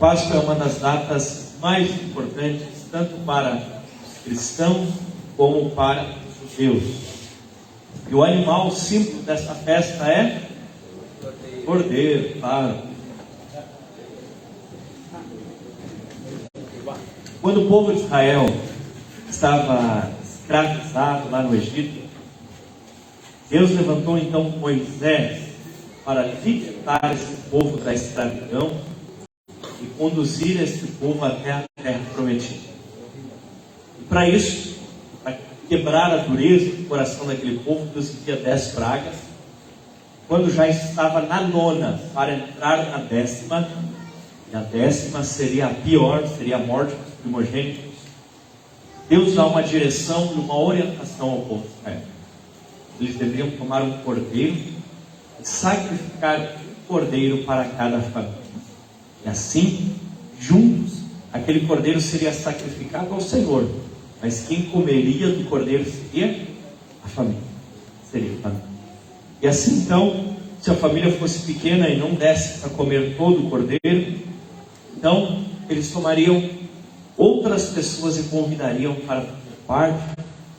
Páscoa é uma das datas mais importantes, tanto para os cristãos como para os judeus. E o animal símbolo dessa festa é cordeiro, claro. Quando o povo de Israel estava escravizado lá no Egito, Deus levantou então Moisés para libertar esse povo da escravidão e conduzir esse povo até a terra prometida. E para isso, para quebrar a dureza do coração daquele povo, Deus envia 10 pragas. Quando já estava na 9ª, para entrar na 10ª, e a 10ª seria a pior, seria a morte dos primogênitos, Deus dá uma direção e uma orientação ao povo de Israel. Eles deveriam tomar um cordeiro e sacrificar um cordeiro para cada família. E assim, juntos, aquele cordeiro seria sacrificado ao Senhor, mas quem comeria do cordeiro seria a família. Seria a família. E assim então, se a família fosse pequena e não desse para comer todo o cordeiro, então eles tomariam outras pessoas e convidariam para fazer parte,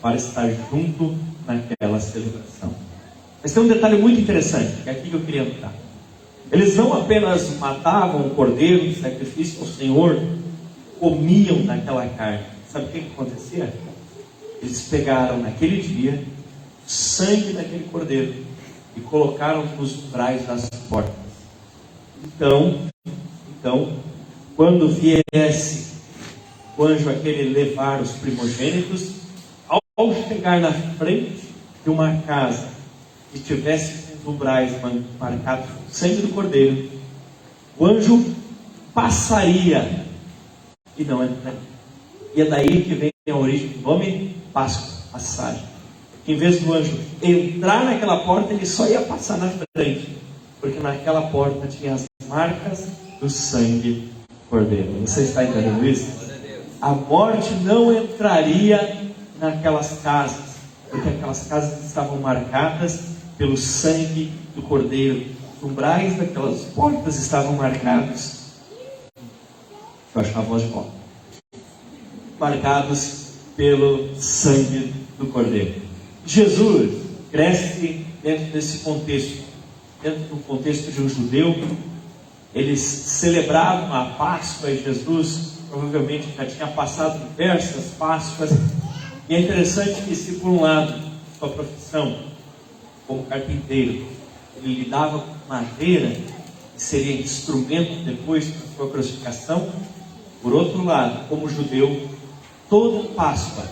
para estar junto naquela celebração. Mas tem um detalhe muito interessante, que é aqui que eu queria entrar. Eles não apenas matavam o cordeiro em sacrifício ao Senhor, comiam daquela carne. Sabe o que acontecia? Eles pegaram naquele dia o sangue daquele cordeiro e colocaram nos umbrais das portas. Então, quando viesse o anjo aquele levar os primogênitos, ao chegar na frente de uma casa e tivesse os umbrais marcados com o sangue do cordeiro, o anjo passaria e não entraria. E é daí que vem a origem do nome Páscoa, passagem. Em vez do anjo entrar naquela porta, ele só ia passar na frente, porque naquela porta tinha as marcas do sangue do cordeiro. Você está entendendo isso? A morte não entraria naquelas casas, porque aquelas casas estavam marcadas pelo sangue do cordeiro. Os umbrais daquelas portas estavam marcados. Deixa eu achar a voz de volta. Marcados pelo sangue do cordeiro. Jesus cresce dentro desse contexto, dentro do contexto de um judeu. Eles celebravam a Páscoa e Jesus provavelmente já tinha passado diversas Páscoas. E é interessante que, se por um lado, sua profissão como carpinteiro, ele lidava com madeira, que seria instrumento depois da sua crucificação, por outro lado, como judeu, toda Páscoa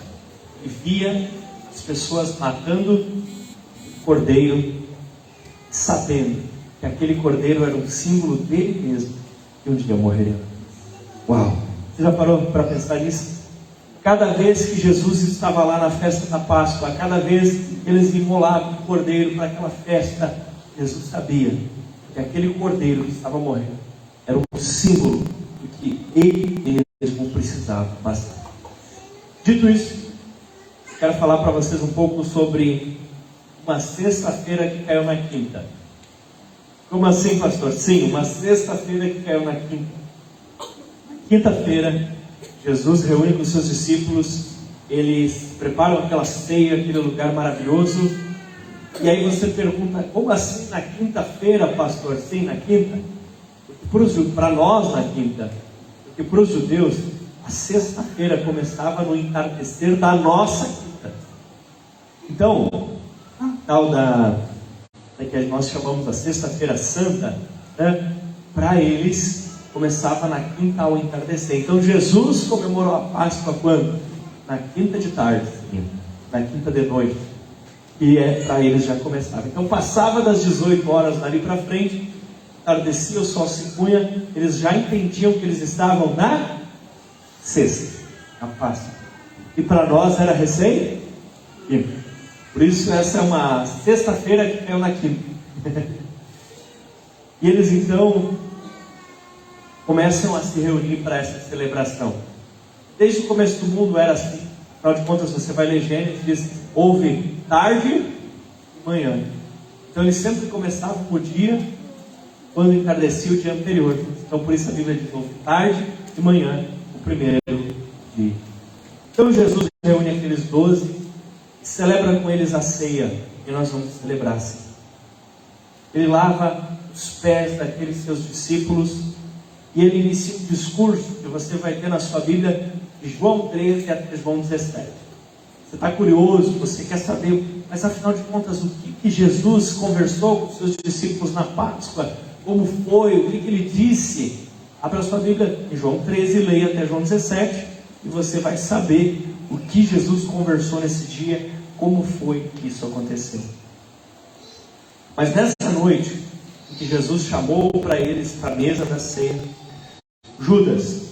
ele via as pessoas matando o cordeiro, sabendo que aquele cordeiro era um símbolo dele mesmo, que um dia morreria. Uau! Você já parou para pensar nisso? Cada vez que Jesus estava lá na festa da Páscoa, cada vez que eles imolavam o cordeiro para aquela festa, Jesus sabia que aquele cordeiro que estava morrendo era um símbolo do que ele mesmo precisava passar. Dito isso, quero falar para vocês um pouco sobre uma sexta-feira que caiu na quinta. Como assim, pastor? Sim, uma sexta-feira que caiu na quinta. Quinta-feira, Jesus reúne com seus discípulos, eles preparam aquela ceia, aquele lugar maravilhoso. E aí você pergunta, como assim na quinta-feira, pastor? Sim, na quinta. Para nós na quinta, porque para os judeus, a sexta-feira começava no entardecer da nossa quinta. Então, a tal que nós chamamos a sexta-feira santa, né, para eles começava na quinta ao entardecer. Então Jesus comemorou a Páscoa quando? Na quinta de tarde, na quinta de noite. E para eles já começava. Então passava das 18 horas dali para frente, entardecia, o sol se punha, eles já entendiam que eles estavam na sexta, na Páscoa. E para nós era recém quinta. Por isso essa é uma sexta-feira que caiu na quinta. E eles então começam a se reunir para essa celebração. Desde o começo do mundo era assim. Afinal de contas, você vai ler Gênesis e diz: houve tarde e manhã. Então eles sempre começavam o dia quando entardecia o dia anterior. Então por isso a Bíblia diz: houve tarde e manhã, o primeiro dia. Então Jesus reúne aqueles 12 e celebra com eles a ceia, e nós vamos celebrar assim. Ele lava os pés daqueles seus discípulos e ele inicia um discurso que você vai ter na sua Bíblia, de João 13 até João 17. Você está curioso, você quer saber, mas afinal de contas, o que Jesus conversou com os seus discípulos na Páscoa? Como foi? O que ele disse? Abra a sua Bíblia em João 13 e leia até João 17 e você vai saber o que Jesus conversou nesse dia, como foi que isso aconteceu. Mas nessa noite, em que Jesus chamou para eles para a mesa da ceia, Judas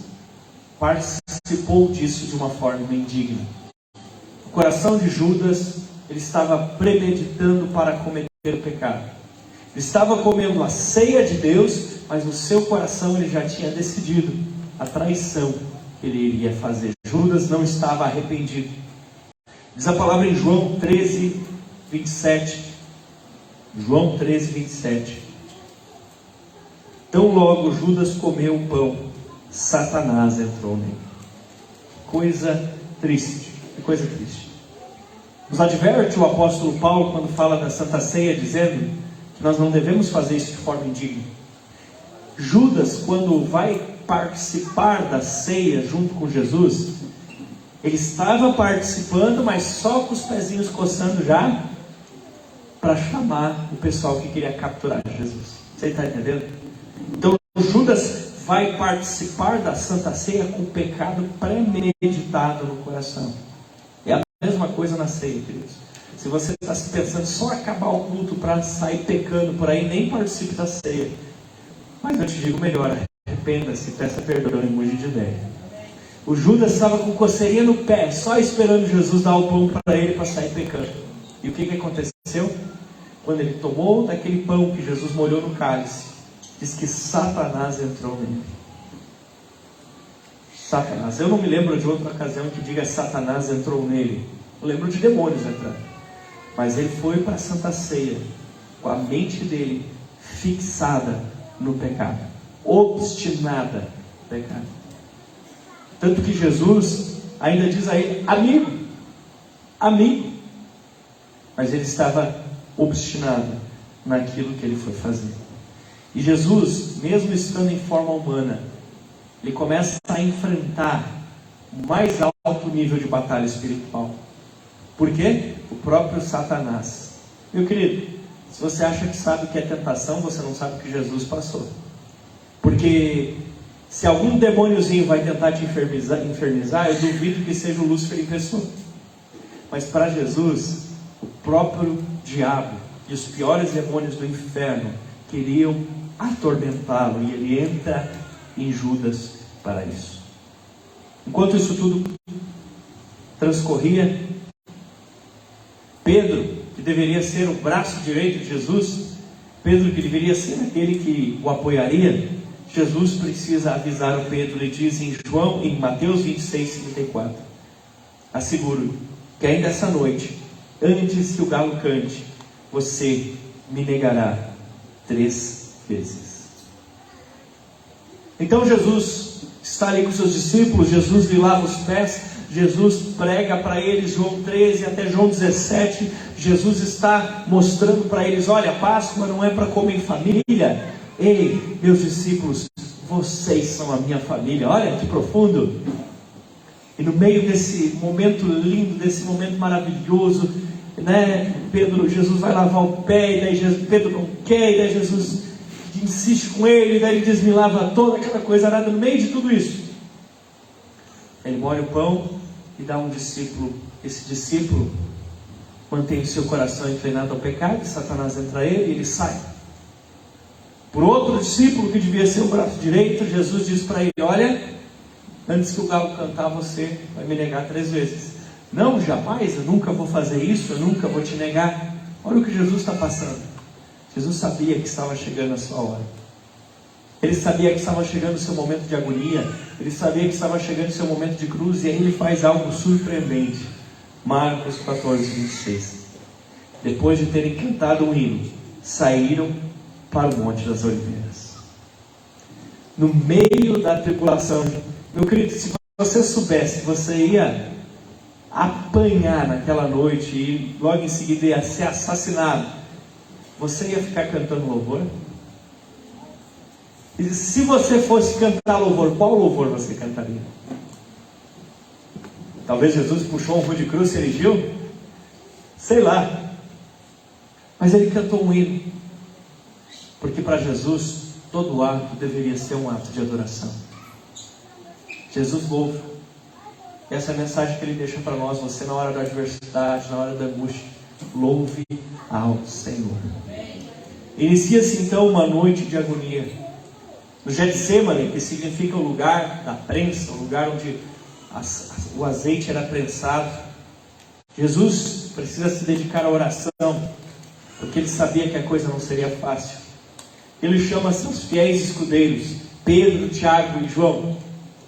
participou disso de uma forma indigna. O coração de Judas, ele estava premeditando para cometer o pecado. Ele estava comendo a ceia de Deus, mas no seu coração ele já tinha decidido a traição que ele iria fazer. Judas não estava arrependido. Diz a palavra em João 13, 27. João 13, 27. Tão logo Judas comeu o pão, Satanás entrou nele. Coisa triste. Que coisa triste. Nos adverte o apóstolo Paulo quando fala da Santa Ceia, dizendo que nós não devemos fazer isso de forma indigna. Judas, quando vai participar da ceia junto com Jesus, ele estava participando, mas só com os pezinhos coçando já, para chamar o pessoal que queria capturar Jesus. Você está entendendo? Então Judas vai participar da Santa Ceia com o pecado premeditado no coração. É a mesma coisa na ceia, queridos. Se você está pensando só acabar o culto para sair pecando por aí, nem participe da ceia. Mas eu te digo melhor, arrependa-se, peça perdão e mude de ideia. O Judas estava com coceirinha no pé, só esperando Jesus dar o pão para ele para sair pecando. E o que aconteceu? Quando ele tomou daquele pão que Jesus molhou no cálice, diz que Satanás entrou nele. Satanás. Eu não me lembro de outra ocasião que diga Satanás entrou nele. Eu lembro de demônios entrando. Mas ele foi para a Santa Ceia com a mente dele fixada no pecado, obstinada no pecado. Tanto que Jesus ainda diz a ele: amigo, amigo. Mas ele estava obstinado naquilo que ele foi fazer. E Jesus, mesmo estando em forma humana, ele começa a enfrentar o mais alto nível de batalha espiritual. Por quê? O próprio Satanás. Meu querido, se você acha que sabe o que é tentação, você não sabe o que Jesus passou. Porque se algum demôniozinho vai tentar te infernizar, eu duvido que seja o Lúcifer em pessoa. Mas para Jesus, o próprio diabo e os piores demônios do inferno queriam atormentá-lo, e ele entra em Judas para isso. Enquanto isso tudo transcorria, Pedro, que deveria ser o braço direito de Jesus, Pedro que deveria ser aquele que o apoiaria, Jesus precisa avisar o Pedro. Ele diz em Mateus 26, 34: asseguro que ainda essa noite, antes que o galo cante, você me negará 3 vezes. Então Jesus está ali com seus discípulos, Jesus lhe lava os pés, Jesus prega para eles João 13 até João 17, Jesus está mostrando para eles: olha, a Páscoa não é para comer em família. Ei, meus discípulos, vocês são a minha família. Olha que profundo. E no meio desse momento lindo, desse momento maravilhoso, Jesus vai lavar o pé, e daí Pedro não quer, e daí Jesus insiste com ele, e daí ele diz: me lava toda, aquela coisa arada. No meio de tudo isso, ele molha o pão e dá um discípulo. Esse discípulo mantém o seu coração inclinado ao pecado, Satanás entra ele e ele sai. Por outro discípulo, que devia ser o braço direito, Jesus diz para ele: olha, antes que o galo cantar, você vai me negar 3 vezes. Não, jamais, eu nunca vou fazer isso, eu nunca vou te negar. Olha o que Jesus está passando. Jesus sabia que estava chegando a sua hora. Ele sabia que estava chegando o seu momento de agonia. Ele sabia que estava chegando o seu momento de cruz. E aí ele faz algo surpreendente. Marcos 14, 26. Depois de terem cantado um hino, saíram para o Monte das Oliveiras. no meio da tribulação. Meu querido, se você soubesse que você ia apanhar naquela noite e logo em seguida ia ser assassinado, você ia ficar cantando louvor? E se você fosse cantar louvor, qual louvor você cantaria? Talvez Jesus puxou um rude cruz e erigiu? Sei lá. Mas ele cantou um hino. Porque para Jesus, todo ato deveria ser um ato de adoração. Jesus louva. Essa é a mensagem que ele deixa para nós. Você, na hora da adversidade, na hora da angústia, louve ao Senhor. Inicia-se então uma noite de agonia. No Getsêmani, que significa o lugar da prensa, o lugar onde o azeite era prensado, Jesus precisa se dedicar à oração, porque ele sabia que a coisa não seria fácil. Ele chama seus fiéis escudeiros, Pedro, Tiago e João.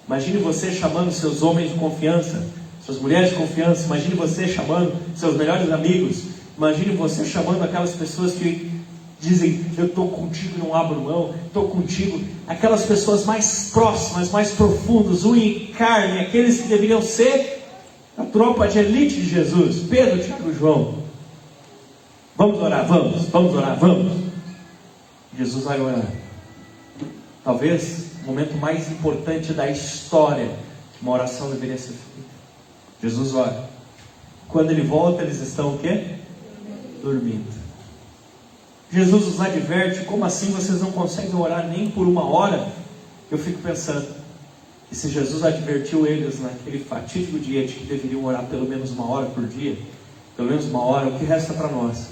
Imagine você chamando seus homens de confiança, suas mulheres de confiança. Imagine você chamando seus melhores amigos. Imagine você chamando aquelas pessoas que dizem: eu estou contigo, não abro mão, estou contigo. Aquelas pessoas mais próximas, mais profundas, unha e carne, aqueles que deveriam ser a tropa de elite de Jesus. Pedro, Tiago e João. Vamos orar, vamos orar, vamos. Jesus vai orar. Talvez o momento mais importante da história que uma oração deveria ser feita. Jesus ora. Quando ele volta, eles estão o quê? Dormindo. Jesus os adverte: como assim vocês não conseguem orar nem por uma hora? Eu fico pensando, e se Jesus advertiu eles naquele fatídico dia de que deveriam orar pelo menos uma hora por dia, pelo menos uma hora, o que resta para nós?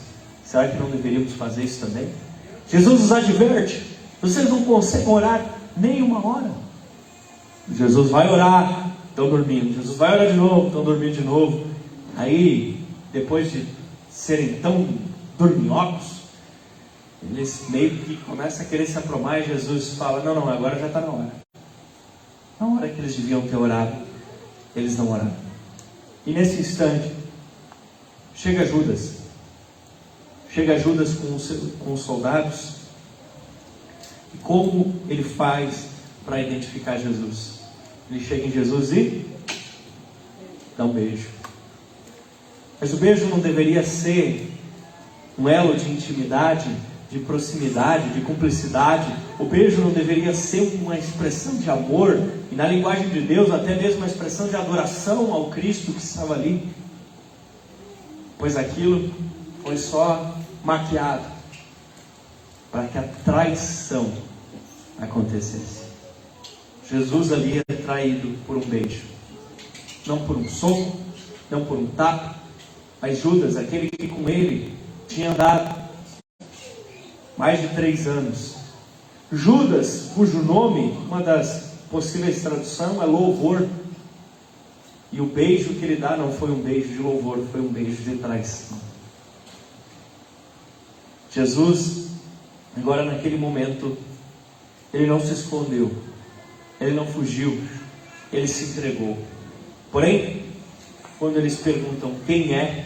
Será que não deveríamos fazer isso também? Jesus os adverte: vocês não conseguem orar nem uma hora. Jesus vai orar, estão dormindo. Jesus vai orar de novo, estão dormindo de novo. Aí, depois de serem tão dorminhocos, eles meio que começam a querer se aprumar, e Jesus fala: não, agora já está na hora. Na hora que eles deviam ter orado, eles não oraram. E nesse instante, chega Judas com os soldados. E como ele faz para identificar Jesus? Ele chega em Jesus e dá um beijo. Mas o beijo não deveria ser um elo de intimidade, de proximidade, de cumplicidade. O beijo não deveria ser uma expressão de amor, e na linguagem de Deus até mesmo uma expressão de adoração ao Cristo que estava ali. Pois aquilo foi só maquiado para que a traição acontecesse. Jesus ali é traído por um beijo, não por um soco, não por um tapa, mas Judas, aquele que com ele tinha andado mais de 3 anos. Judas, cujo nome, uma das possíveis traduções, é louvor. E o beijo que ele dá não foi um beijo de louvor, foi um beijo de traição. Jesus, agora naquele momento, ele não se escondeu, ele não fugiu, ele se entregou. Porém, quando eles perguntam quem é,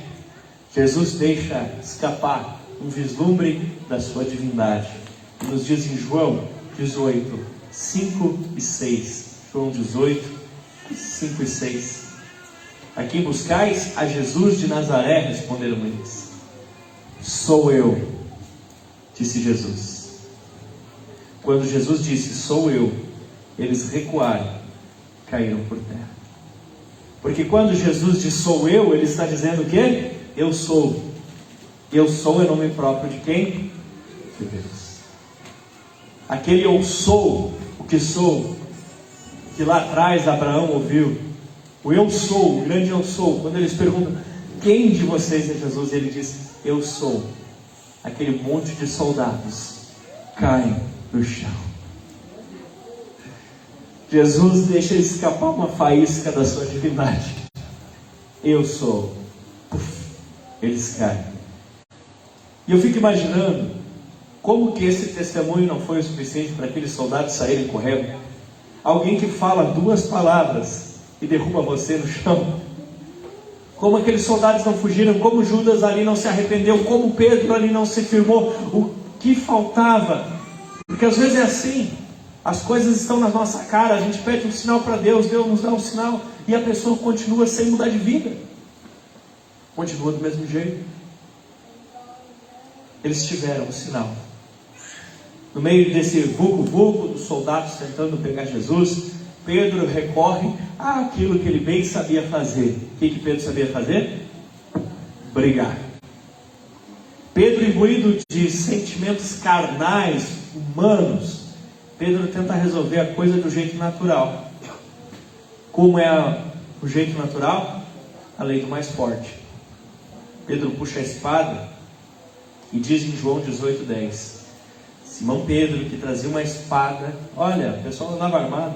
Jesus deixa escapar um vislumbre da sua divindade. E nos diz em João 18, 5 e 6. João 18, 5 e 6. Aqui buscais a Jesus de Nazaré, responderam eles. Sou eu, disse Jesus. Quando Jesus disse, sou eu, eles recuaram, caíram por terra. Porque quando Jesus diz, sou eu, ele está dizendo o quê? Eu sou. Eu sou é nome próprio de quem? De Deus. Aquele eu sou, o que sou, que lá atrás Abraão ouviu. O eu sou, o grande eu sou. Quando eles perguntam, quem de vocês é Jesus? Ele diz, eu sou. Aquele monte de soldados caem no chão. Jesus deixa escapar uma faísca da sua divindade. Eu sou. Puf, eles caem. E eu fico imaginando como que esse testemunho não foi o suficiente para aqueles soldados saírem correndo. Alguém que fala 2 palavras e derruba você no chão. Como aqueles soldados não fugiram, como Judas ali não se arrependeu, como Pedro ali não se firmou. O que faltava? Porque às vezes é assim. As coisas estão na nossa cara, a gente pede um sinal para Deus, Deus nos dá um sinal, e a pessoa continua sem mudar de vida. Continua do mesmo jeito. Eles tiveram o sinal. No meio desse vulco-vulco dos soldados tentando pegar Jesus, Pedro recorre àquilo que ele bem sabia fazer. O que Pedro sabia fazer? Brigar. Pedro, imbuído de sentimentos carnais, humanos, Pedro tenta resolver a coisa do jeito natural. Como é o jeito natural? A lei do mais forte. Pedro puxa a espada e diz em João 18:10: Simão Pedro, que trazia uma espada, olha, o pessoal andava armado,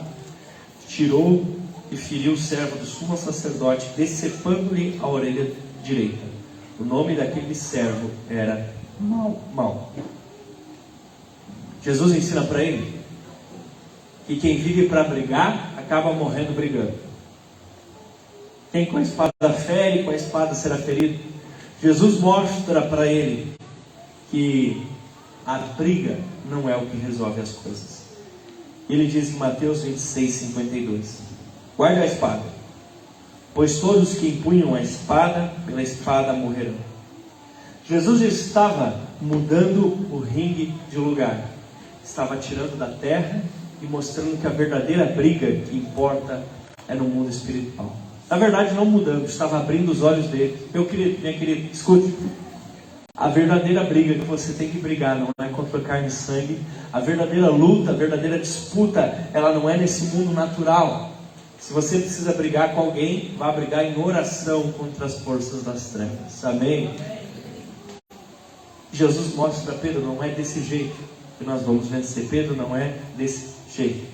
tirou e feriu o servo do sumo sacerdote, decepando-lhe a orelha direita. O nome daquele servo era Mal. Jesus ensina para ele que quem vive para brigar, acaba morrendo brigando. Quem com a espada fere, com a espada será ferido. Jesus mostra para ele que a briga não é o que resolve as coisas. Ele diz em Mateus 26:52: guarde a espada, pois todos que empunham a espada, pela espada morrerão. Jesus estava mudando o ringue de lugar. Estava tirando da terra e mostrando que a verdadeira briga que importa é no mundo espiritual. Na verdade, não mudando, estava abrindo os olhos dele. Meu querido, minha querida, escute. A verdadeira briga que você tem que brigar não é contra carne e sangue. A verdadeira luta, a verdadeira disputa, ela não é nesse mundo natural. Se você precisa brigar com alguém, vá brigar em oração contra as forças das trevas. Amém? Jesus mostra para Pedro, não é desse jeito que nós vamos vencer. Pedro, não é desse jeito.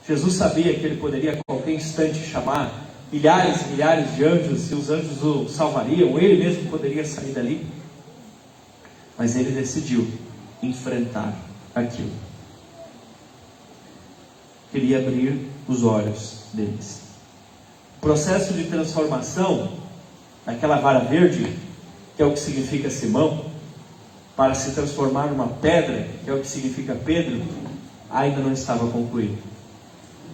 Jesus sabia que ele poderia a qualquer instante chamar milhares e milhares de anjos, e os anjos o salvariam, ele mesmo poderia sair dali. Mas ele decidiu enfrentar aquilo. Queria abrir os olhos deles. O processo de transformação daquela vara verde, que é o que significa Simão, para se transformar numa pedra, que é o que significa Pedro, ainda não estava concluído.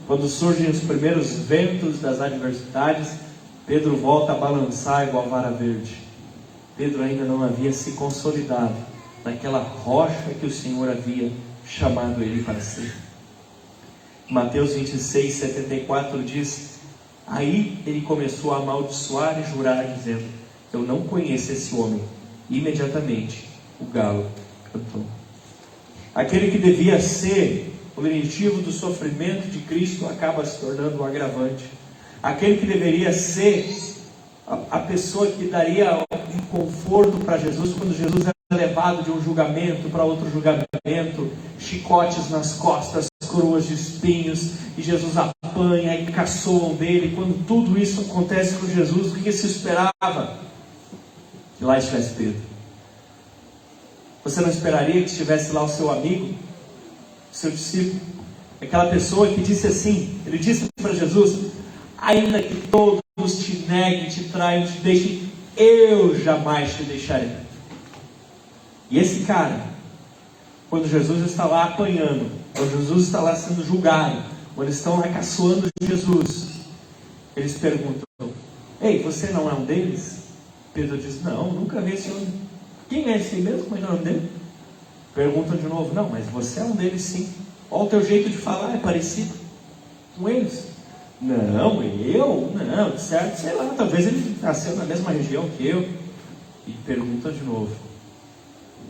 Quando surgem os primeiros ventos das adversidades, Pedro volta a balançar igual vara verde. Pedro ainda não havia se consolidado naquela rocha que o Senhor havia chamado ele para ser. Mateus 26:74 diz: aí ele começou a amaldiçoar e jurar, dizendo: eu não conheço esse homem. E imediatamente o galo cantou. Aquele que devia ser o lenitivo do sofrimento de Cristo acaba se tornando um agravante. Aquele que deveria ser a pessoa que daria um conforto para Jesus, quando Jesus é levado de um julgamento para outro julgamento, chicotes nas costas, coroas de espinhos, e Jesus apanha e caçoam dele. Quando tudo isso acontece com Jesus, o que se esperava? Que lá estivesse Pedro. Você não esperaria que estivesse lá o seu amigo, o seu discípulo, aquela pessoa que disse assim, ele disse para Jesus: ainda que todos te neguem, te traiam, te deixem, eu jamais te deixarei. E esse cara, quando Jesus está lá apanhando, quando Jesus está lá sendo julgado, quando eles estão lá caçoando Jesus, eles perguntam: ei, você não é um deles? Pedro diz: não, nunca vi esse homem. Quem é esse mesmo? Como é o nome dele? Perguntam de novo: não, mas você é um deles sim. Olha o teu jeito de falar, é parecido com eles. Não, não, certo, sei lá, talvez ele nasceu na mesma região que eu. E perguntam de novo.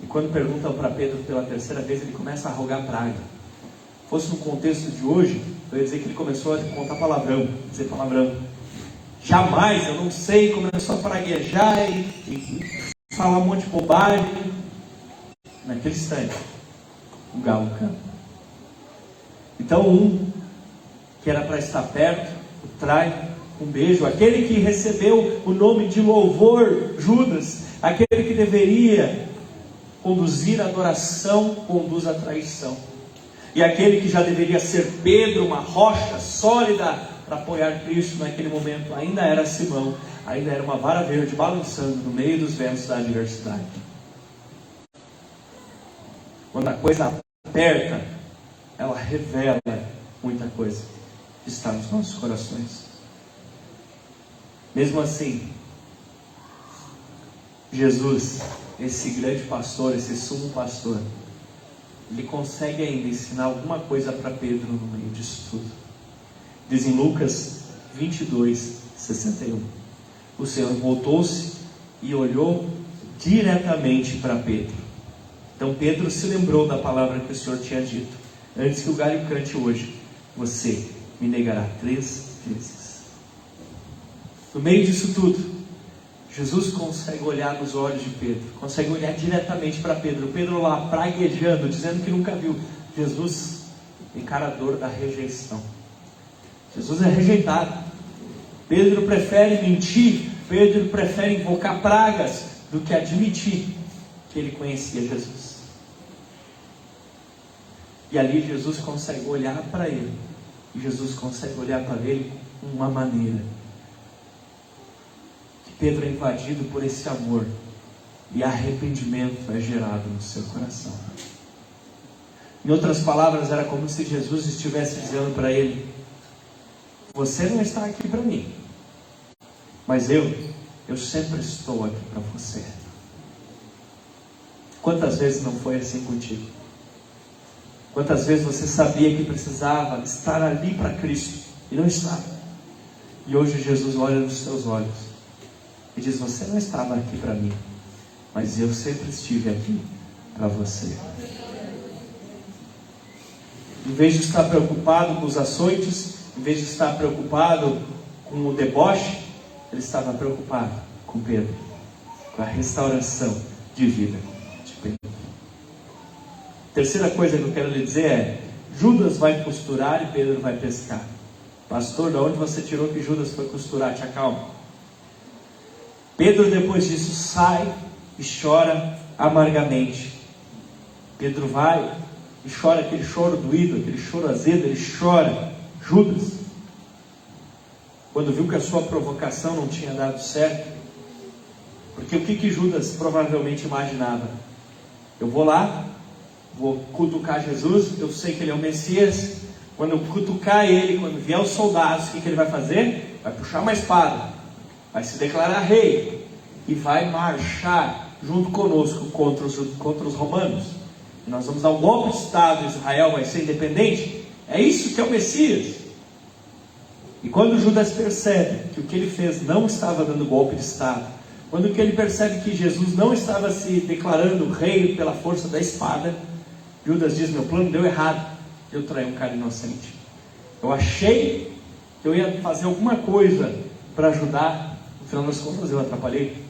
E quando perguntam para Pedro pela terceira vez, ele começa a rogar praga. Se fosse no contexto de hoje, eu ia dizer que ele começou a contar palavrão, dizer palavrão. Jamais, eu não sei, começou a praguejar e falar um monte de bobagem. Naquele instante, o galo canta. Então que era para estar perto, o trai um beijo. Aquele que recebeu o nome de louvor, Judas, aquele que deveria conduzir a adoração, conduz a traição. E aquele que já deveria ser Pedro, uma rocha sólida para apoiar Cristo naquele momento, ainda era Simão, ainda era uma vara verde balançando no meio dos ventos da adversidade. Quando a coisa aperta, ela revela muita coisa que está nos nossos corações. Mesmo assim, Jesus, esse grande pastor, esse sumo pastor, ele consegue ainda ensinar alguma coisa para Pedro no meio disso tudo. Diz em Lucas 22, 61. O Senhor voltou-se e olhou diretamente para Pedro. Então Pedro se lembrou da palavra que o Senhor tinha dito: antes que o galho cante hoje, você me negará 3 vezes. No meio disso tudo, Jesus consegue olhar nos olhos de Pedro, consegue olhar diretamente para Pedro. Pedro lá praguejando, dizendo que nunca viu. Jesus, encarador da rejeição. Jesus é rejeitado. Pedro prefere mentir, Pedro prefere invocar pragas do que admitir que ele conhecia Jesus. E ali Jesus consegue olhar para ele, e Jesus consegue olhar para ele com uma maneira que Pedro é invadido por esse amor, e arrependimento é gerado no seu coração. Em outras palavras, era como se Jesus estivesse dizendo para ele: você não está aqui para mim, mas eu sempre estou aqui para você. Quantas vezes não foi assim contigo? Quantas vezes você sabia que precisava estar ali para Cristo e não estava? E hoje Jesus olha nos seus olhos e diz: você não estava aqui para mim, mas eu sempre estive aqui para você. Em vez de estar preocupado com os açoites, em vez de estar preocupado com o deboche, ele estava preocupado com Pedro, com a restauração de vida de Pedro. Terceira coisa que eu quero lhe dizer é: Judas vai costurar e Pedro vai pescar. Pastor, de onde você tirou que Judas foi costurar? Te acalma. Pedro, depois disso, sai e chora amargamente. Pedro vai e chora aquele choro doído, aquele choro azedo. Ele chora. Judas, quando viu que a sua provocação não tinha dado certo, porque o que Judas provavelmente imaginava? Eu vou lá, vou cutucar Jesus, eu sei que ele é o Messias. Quando eu cutucar ele, quando vier os soldados, o que ele vai fazer? Vai puxar uma espada, vai se declarar rei e vai marchar junto conosco contra os romanos. E nós vamos dar um golpe de Estado, Israel vai ser independente. É isso que é o Messias. E quando Judas percebe que o que ele fez não estava dando golpe de Estado, quando ele percebe que Jesus não estava se declarando rei pela força da espada, Judas diz: meu plano deu errado, eu traí um cara inocente. Eu achei que eu ia fazer alguma coisa para ajudar, no final das contas eu atrapalhei.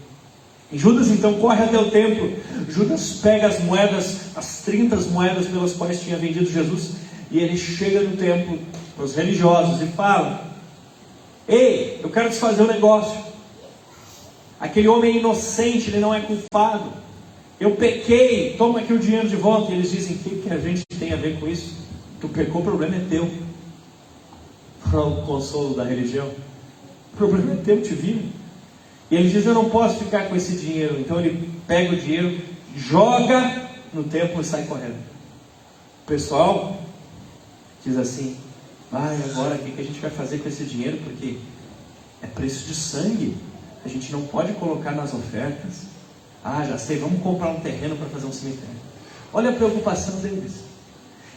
E Judas então corre até o templo. Judas pega as moedas, as 30 moedas pelas quais tinha vendido Jesus, e ele chega no templo para os religiosos e fala: ei, eu quero desfazer um negócio. Aquele homem é inocente, ele não é culpado. Eu pequei, toma aqui o dinheiro de volta. E eles dizem: o que a gente tem a ver com isso? Tu pecou, o problema é teu. Para o consolo da religião, o problema é teu, te viram. E ele diz: eu não posso ficar com esse dinheiro. Então ele pega o dinheiro, joga no templo e sai correndo. O pessoal diz assim: agora o que a gente vai fazer com esse dinheiro? Porque é preço de sangue, a gente não pode colocar nas ofertas. Já sei, vamos comprar um terreno para fazer um cemitério. Olha a preocupação deles.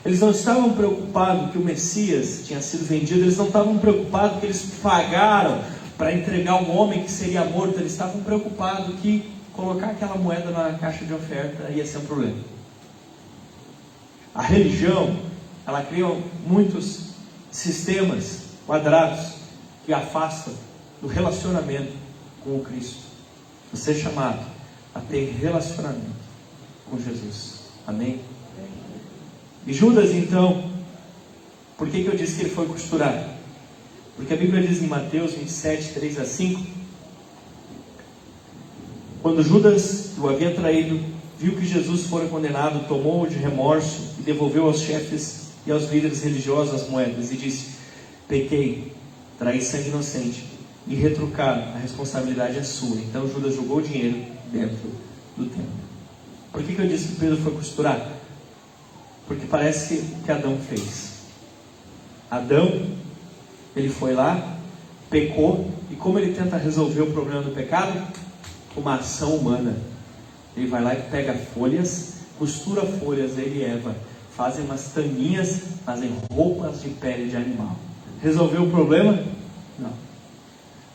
Eles não estavam preocupados que o Messias tinha sido vendido, eles não estavam preocupados que eles pagaram para entregar um homem que seria morto. Eles estavam preocupados que colocar aquela moeda na caixa de oferta ia ser um problema. A religião, ela cria muitos sistemas quadrados que afastam do relacionamento com o Cristo. Você é chamado a ter relacionamento com Jesus. Amém? E Judas então, por que eu disse que ele foi costurar? Porque a Bíblia diz em Mateus 27, 3 a 5, quando Judas, que o havia traído, viu que Jesus fora condenado, tomou-o de remorso e devolveu aos chefes e aos líderes religiosos as moedas e disse: pequei, traí sangue inocente, e retrucaram, a responsabilidade é sua. Então Judas jogou o dinheiro dentro do templo. Por que eu disse que Pedro foi costurar? Porque parece que Adão fez. Adão, ele foi lá, pecou, e como ele tenta resolver o problema do pecado? Uma ação humana. Ele vai lá e pega folhas, costura folhas, ele e Eva fazem umas tanguinhas, fazem roupas de pele de animal. Resolveu o problema? Não.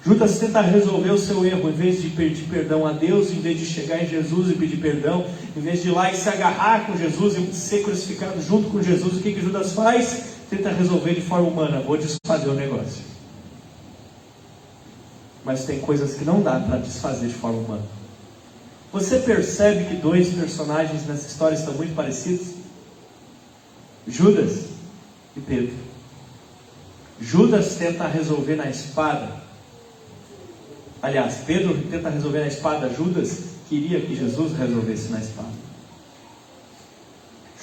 Judas tenta resolver o seu erro, em vez de pedir perdão a Deus, em vez de chegar em Jesus e pedir perdão, em vez de ir lá e se agarrar com Jesus e ser crucificado junto com Jesus, o que Judas faz? Tenta resolver de forma humana, vou desfazer o negócio. Mas tem coisas que não dá para desfazer de forma humana. Você percebe que dois personagens nessa história estão muito parecidos? Judas e Pedro. Judas tenta resolver na espada. Aliás, Pedro tenta resolver na espada. Judas queria que Jesus resolvesse na espada.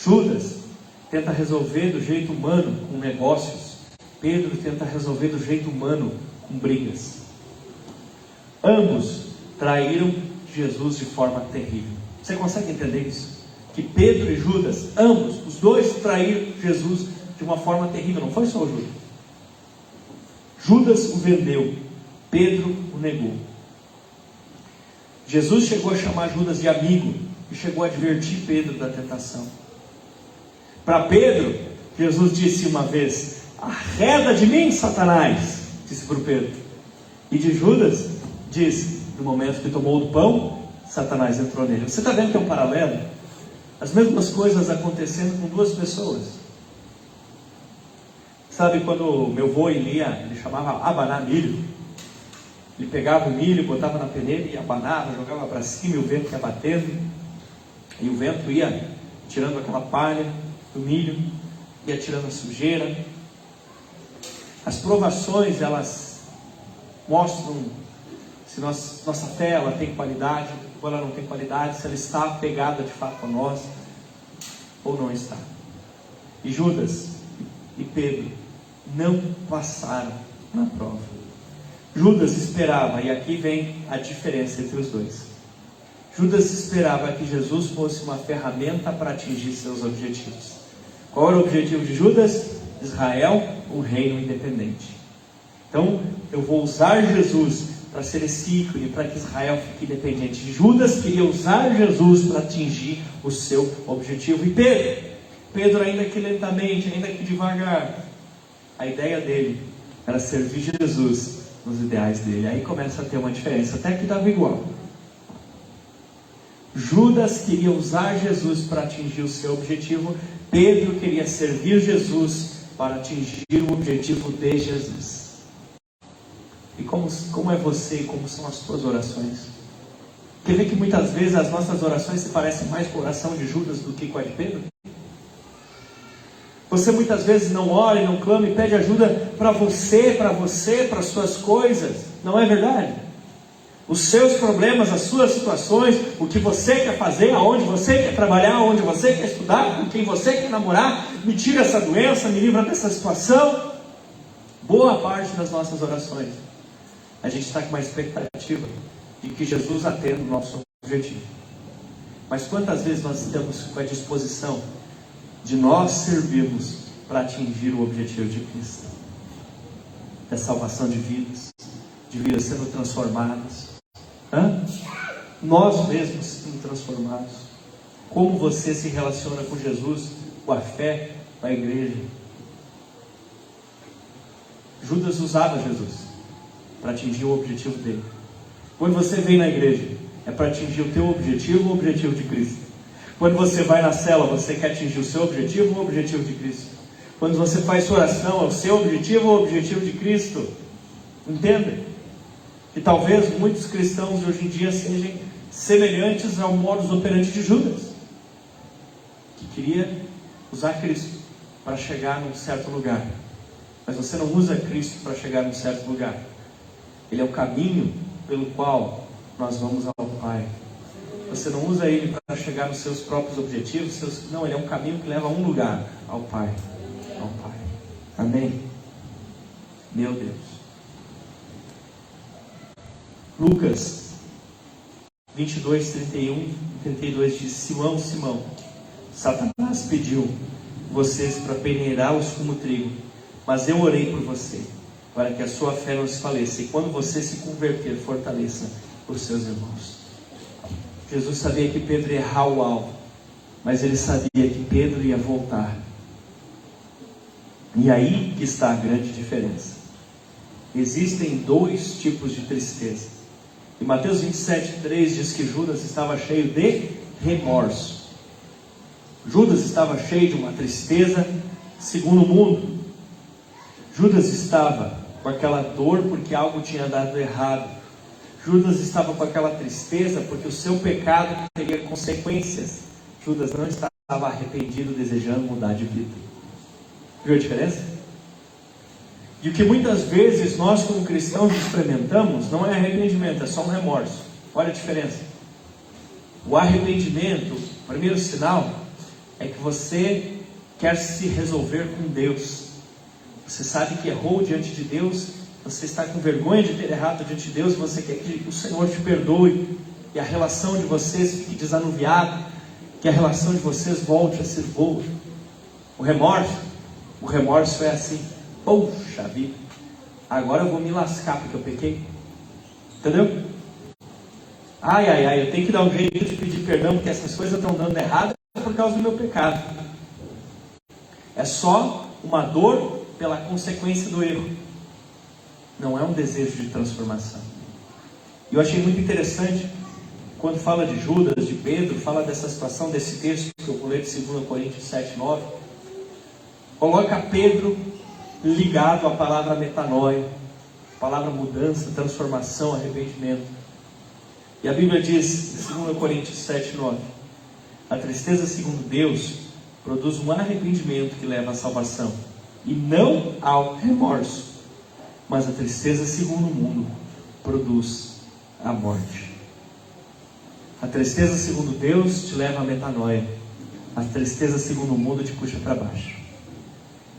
Judas tenta resolver do jeito humano com negócios. Pedro tenta resolver do jeito humano com brigas. Ambos traíram Jesus de forma terrível. Você consegue entender isso? Que Pedro e Judas, ambos, os dois traíram Jesus de uma forma terrível. Não foi só o Judas. Judas o vendeu, Pedro o negou. Jesus chegou a chamar Judas de amigo e chegou a advertir Pedro da tentação. Para Pedro, Jesus disse uma vez: arreda de mim, Satanás, disse para o Pedro. E de Judas, disse: no momento que tomou do pão, Satanás entrou nele. Você está vendo que é um paralelo? As mesmas coisas acontecendo com duas pessoas. Sabe quando meu avô Elia, ele chamava abanar milho? Ele pegava o milho, botava na peneira e abanava, jogava para cima e o vento ia batendo. E o vento ia tirando aquela palha do milho, ia tirando a sujeira. As provações, elas mostram se nossa fé ela tem qualidade, ou ela não tem qualidade, se ela está apegada de fato a nós, ou não está. E Judas e Pedro não passaram na prova. Judas esperava, e aqui vem a diferença entre os dois. Judas esperava que Jesus fosse uma ferramenta para atingir seus objetivos. Qual era o objetivo de Judas? Israel, um reino independente. Então, eu vou usar Jesus para ser esse ícone, para que Israel fique independente. Judas queria usar Jesus para atingir o seu objetivo. E Pedro, ainda que lentamente, ainda que devagar, a ideia dele era servir Jesus nos ideais dele. Aí começa a ter uma diferença, até que dava igual. Judas queria usar Jesus para atingir o seu objetivo. Pedro queria servir Jesus para atingir o objetivo de Jesus. E como é você e como são as suas orações? Quer ver que muitas vezes as nossas orações se parecem mais com a oração de Judas do que com a de Pedro? Você muitas vezes não ora e não clama e pede ajuda para você, para as suas coisas. Não é verdade? Os seus problemas, as suas situações, o que você quer fazer, aonde você quer trabalhar, aonde você quer estudar, com quem você quer namorar, me tira essa doença, me livra dessa situação. Boa parte das nossas orações, a gente está com uma expectativa de que Jesus atenda o nosso objetivo. Mas quantas vezes nós estamos com a disposição de nós servirmos para atingir o objetivo de Cristo? Da salvação de vidas sendo transformadas. Nós mesmos sendo transformados. Como você se relaciona com Jesus, com a fé, com a igreja? Judas usava Jesus para atingir o objetivo dele. Quando você vem na igreja, é para atingir o teu objetivo ou o objetivo de Cristo? Quando você vai na cela, você quer atingir o seu objetivo ou o objetivo de Cristo? Quando você faz sua oração, é o seu objetivo ou o objetivo de Cristo? Entenda? Que talvez muitos cristãos de hoje em dia sejam semelhantes ao modus operandi de Judas, que queria usar Cristo para chegar num certo lugar. Mas você não usa Cristo para chegar num certo lugar. Ele é o caminho pelo qual nós vamos ao Pai. Você não usa Ele para chegar nos seus próprios objetivos. Não, Ele é um caminho que leva a um lugar, ao Pai. Ao Pai. Amém? Meu Deus. Lucas 22, 31 e 32 diz: Simão, Simão, Satanás pediu vocês para peneirá-los como trigo, mas eu orei por você, para que a sua fé não desfaleça, e quando você se converter, fortaleça os seus irmãos. Jesus sabia que Pedro ia errar o alvo, mas ele sabia que Pedro ia voltar. E aí que está a grande diferença. Existem dois tipos de tristeza. E Mateus 27:3 diz que Judas estava cheio de remorso. Judas estava cheio de uma tristeza segundo o mundo. Judas estava com aquela dor porque algo tinha dado errado. Judas estava com aquela tristeza porque o seu pecado teria consequências. Judas não estava arrependido, desejando mudar de vida. Viu a diferença? E o que muitas vezes nós como cristãos experimentamos não é arrependimento, é só um remorso. Olha a diferença. O arrependimento, o primeiro sinal, é que você quer se resolver com Deus. Você sabe que errou diante de Deus, você está com vergonha de ter errado diante de Deus, você quer que o Senhor te perdoe, e a relação de vocês fique desanuviada, que a relação de vocês volte a ser boa. O remorso é assim: poxa vida, agora eu vou me lascar porque eu pequei. Entendeu? Ai, eu tenho que dar um jeito de pedir perdão porque essas coisas estão dando errado por causa do meu pecado. É só uma dor pela consequência do erro. Não é um desejo de transformação. E eu achei muito interessante, quando fala de Judas, de Pedro, fala dessa situação, desse texto que eu vou ler de 2 Coríntios 7:9. Coloca Pedro ligado à palavra metanoia, palavra mudança, transformação, arrependimento. E a Bíblia diz, em 2 Coríntios 7:9, a tristeza segundo Deus produz um arrependimento que leva à salvação, e não ao remorso. Mas a tristeza segundo o mundo produz a morte. A tristeza segundo Deus te leva à metanoia. A tristeza segundo o mundo te puxa para baixo.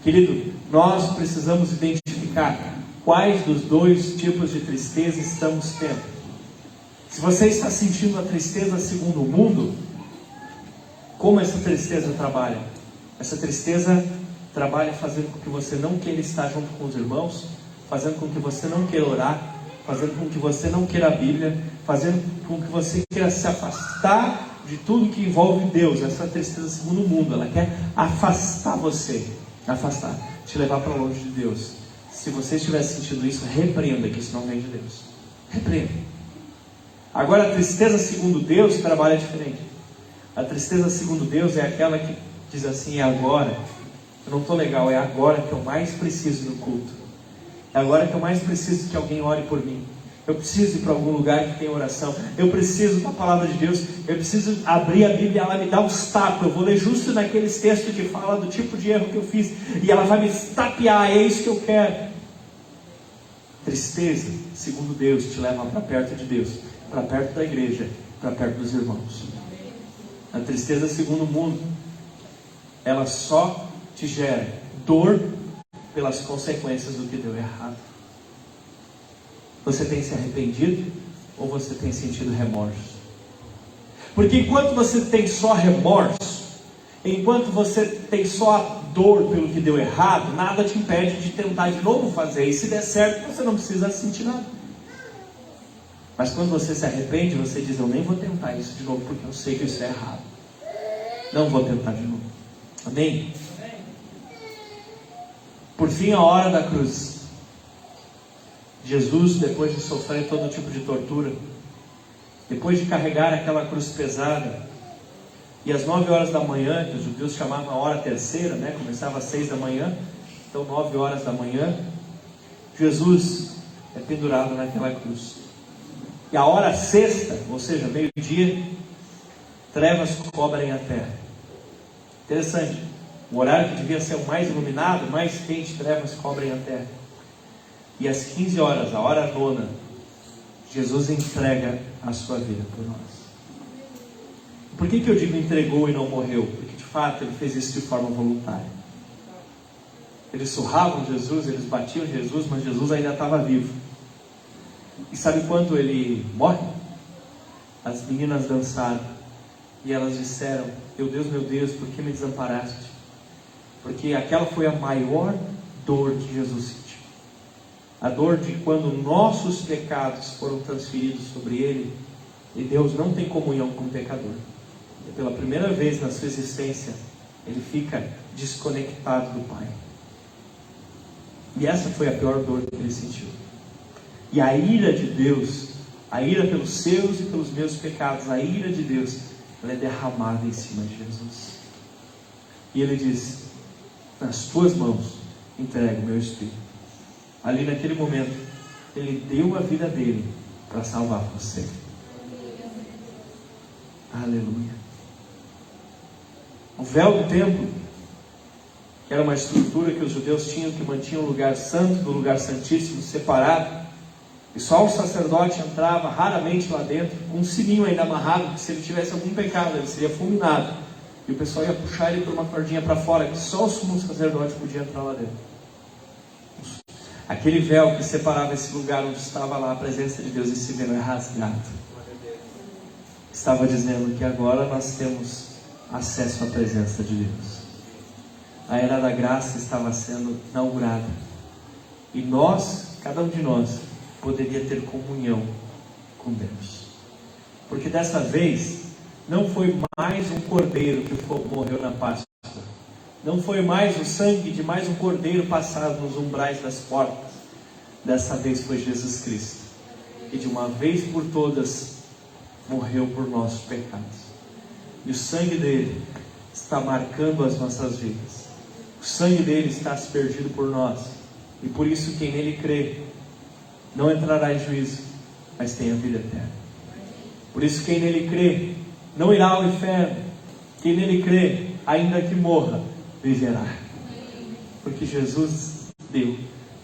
Querido, nós precisamos identificar quais dos dois tipos de tristeza estamos tendo. Se você está sentindo a tristeza segundo o mundo, como essa tristeza trabalha? Essa tristeza trabalha fazendo com que você não queira estar junto com os irmãos, fazendo com que você não queira orar, fazendo com que você não queira a Bíblia, fazendo com que você queira se afastar de tudo que envolve Deus. Essa tristeza segundo o mundo, ela quer afastar você, te levar para longe de Deus. Se você estiver sentindo isso, repreenda, que isso não vem de Deus. Repreenda. Agora, a tristeza segundo Deus trabalha diferente. A tristeza segundo Deus é aquela que diz assim: é agora, eu não estou legal, é agora que eu mais preciso do culto. É agora que eu mais preciso que alguém ore por mim. Eu preciso ir para algum lugar que tenha oração. Eu preciso da palavra de Deus. Eu preciso abrir a Bíblia, ela me dá uns tapas. Eu vou ler justo naqueles textos que fala do tipo de erro que eu fiz, e ela vai me tapear. É isso que eu quero. Tristeza, segundo Deus, te leva para perto de Deus, para perto da igreja, para perto dos irmãos. A tristeza segundo o mundo, ela só te gera dor pelas consequências do que deu errado. Você tem se arrependido ou você tem sentido remorso? Porque enquanto você tem só remorso, enquanto você tem só a dor pelo que deu errado, nada te impede de tentar de novo fazer. E se der certo, você não precisa sentir nada. Mas quando você se arrepende, você diz: eu nem vou tentar isso de novo, porque eu sei que isso é errado. Não vou tentar de novo. Amém? Por fim, a hora da cruz. Jesus, depois de sofrer todo tipo de tortura, depois de carregar aquela cruz pesada, e às 9 horas da manhã, que os judeus chamavam a hora terceira, né? Começava às 6 da manhã, então 9 horas da manhã, Jesus é pendurado naquela cruz. E a hora sexta, ou seja, meio-dia, trevas cobrem a terra. Interessante, o horário que devia ser o mais iluminado, mais quente, trevas cobrem a terra. E às 15 horas, a hora nona, Jesus entrega a sua vida por nós. Por que eu digo entregou e não morreu? Porque de fato ele fez isso de forma voluntária. Eles surravam Jesus, eles batiam Jesus, mas Jesus ainda estava vivo. E sabe quando ele morre? As meninas dançaram e elas disseram: meu Deus, por que me desamparaste? porque aquela foi a maior dor que Jesus sentiu. A dor de quando nossos pecados foram transferidos sobre Ele, e Deus não tem comunhão com o pecador. E pela primeira vez na sua existência, Ele fica desconectado do Pai. E essa foi a pior dor que Ele sentiu. E a ira de Deus, a ira pelos seus e pelos meus pecados, a ira de Deus, ela é derramada em cima de Jesus. E Ele diz: nas tuas mãos entrego o meu Espírito. Ali naquele momento, Ele deu a vida dele para salvar você. Aleluia. O véu do templo, que era uma estrutura que os judeus tinham, que mantinha o lugar santo do lugar santíssimo separado, e só o sacerdote entrava raramente lá dentro, com um sininho ainda amarrado, que se ele tivesse algum pecado, ele seria fulminado, e o pessoal ia puxar ele por uma cordinha para fora, que só o sumo sacerdote podia entrar lá dentro. Aquele véu que separava esse lugar onde estava lá a presença de Deus, esse véu é rasgado. Estava dizendo que agora nós temos acesso à presença de Deus. A era da graça estava sendo inaugurada, e nós, cada um de nós, poderia ter comunhão com Deus. Porque dessa vez não foi mais um cordeiro que morreu na Páscoa, não foi mais o sangue de mais um cordeiro passado nos umbrais das portas. Dessa vez foi Jesus Cristo, que de uma vez por todas morreu por nossos pecados, e o sangue dele está marcando as nossas vidas. O sangue dele está aspergido por nós, e por isso quem nele crê não entrará em juízo, mas tem a vida eterna. Por isso quem nele crê não irá ao inferno. Quem nele crê, ainda que morra, viverá, porque Jesus deu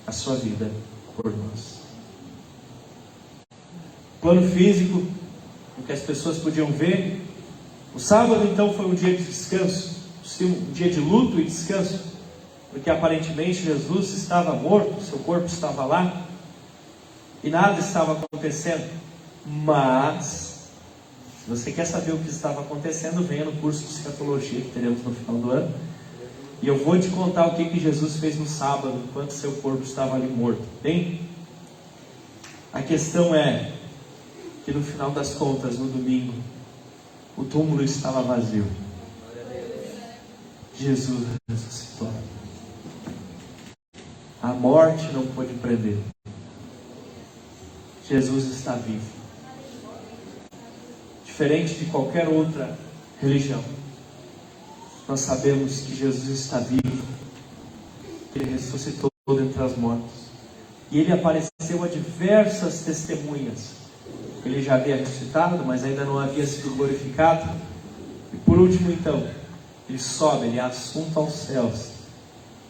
a sua vida por nós. Plano físico, o que as pessoas podiam ver, o sábado então foi um dia de descanso, um dia de luto e descanso, porque aparentemente Jesus estava morto, seu corpo estava lá, e nada estava acontecendo. Mas, se você quer saber o que estava acontecendo, venha no curso de escatologia que teremos no final do ano, e eu vou te contar o que Jesus fez no sábado, enquanto seu corpo estava ali morto. Bem, a questão é que no final das contas, no domingo, o túmulo estava vazio. Jesus ressuscitou. A morte não pôde prender. Jesus está vivo. Diferente de qualquer outra religião, nós sabemos que Jesus está vivo, que Ele ressuscitou dentre as mortas, e Ele apareceu a diversas testemunhas. Ele já havia ressuscitado, mas ainda não havia sido glorificado. E por último então, Ele sobe, Ele é assunto aos céus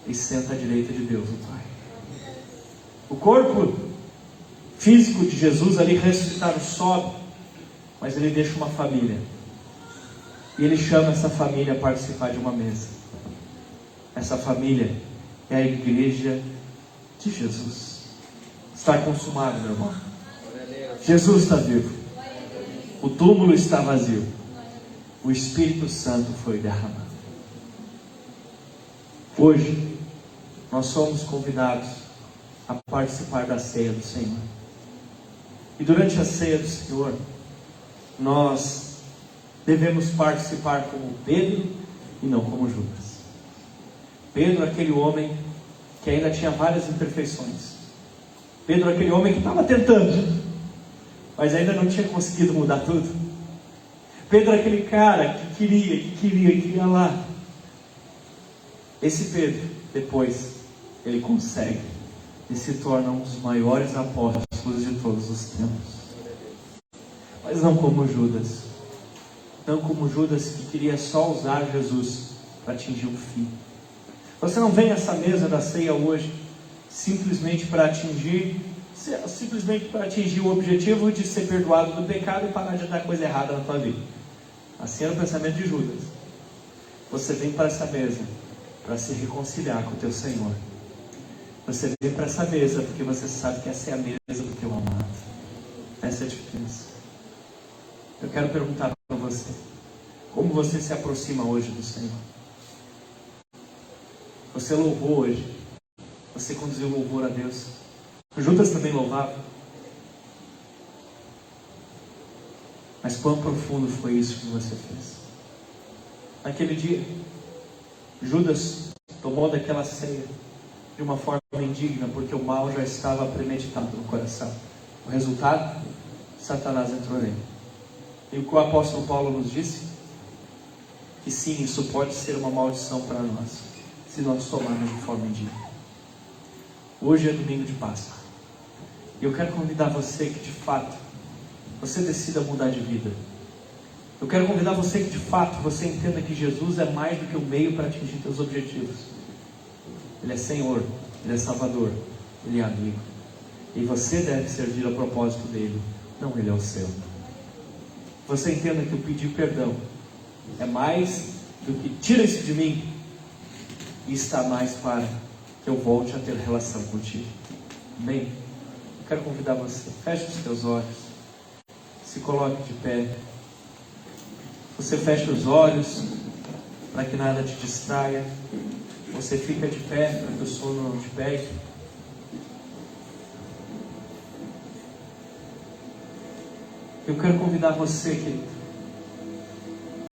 e senta à direita de Deus, o Pai. O corpo físico de Jesus ali ressuscitado sobe, mas Ele deixa uma família, e Ele chama essa família a participar de uma mesa. Essa família é a igreja de Jesus. Está consumado, meu irmão. Jesus está vivo. O túmulo está vazio. O Espírito Santo foi derramado. Hoje nós somos convidados a participar da ceia do Senhor. E durante a ceia do Senhor, nós devemos participar como Pedro e não como Judas. Pedro, aquele homem que ainda tinha várias imperfeições. Pedro, aquele homem que estava tentando, mas ainda não tinha conseguido mudar tudo. Pedro, aquele cara que queria lá. Esse Pedro, depois, ele consegue e se torna um dos maiores apóstolos de todos os tempos. Mas não como Judas. Não como Judas, que queria só usar Jesus para atingir um fim. Você não vem a essa mesa da ceia hoje simplesmente para atingir o objetivo de ser perdoado do pecado e parar de dar coisa errada na tua vida. Assim era o pensamento de Judas. Você vem para essa mesa para se reconciliar com o teu Senhor. Você vem para essa mesa porque você sabe que essa é a mesa do teu amado. Essa é a diferença. Eu quero perguntar para você: como você se aproxima hoje do Senhor? Você louvou hoje. Você conduziu louvor a Deus. Judas também louvava. Mas quão profundo foi isso que você fez? Naquele dia, Judas tomou daquela ceia de uma forma indigna, porque o mal já estava premeditado no coração. O resultado? Satanás entrou nele. E o que o apóstolo Paulo nos disse? Que sim, isso pode ser uma maldição para nós, se nós tomarmos de forma indigna. Hoje é domingo de Páscoa. E eu quero convidar você que de fato, você decida mudar de vida. Eu quero convidar você que de fato, você entenda que Jesus é mais do que um meio para atingir seus objetivos. Ele é Senhor, Ele é Salvador, Ele é amigo. E você deve servir ao propósito dEle, não Ele ao seu. Você entenda que o pedir perdão é mais do que tira isso de mim, e está mais para que eu volte a ter relação contigo. Amém? Eu quero convidar você, feche os teus olhos, se coloque de pé. Você fecha os olhos para que nada te distraia. Você fica de pé para que o sono não te pegue. Eu quero convidar você, querido,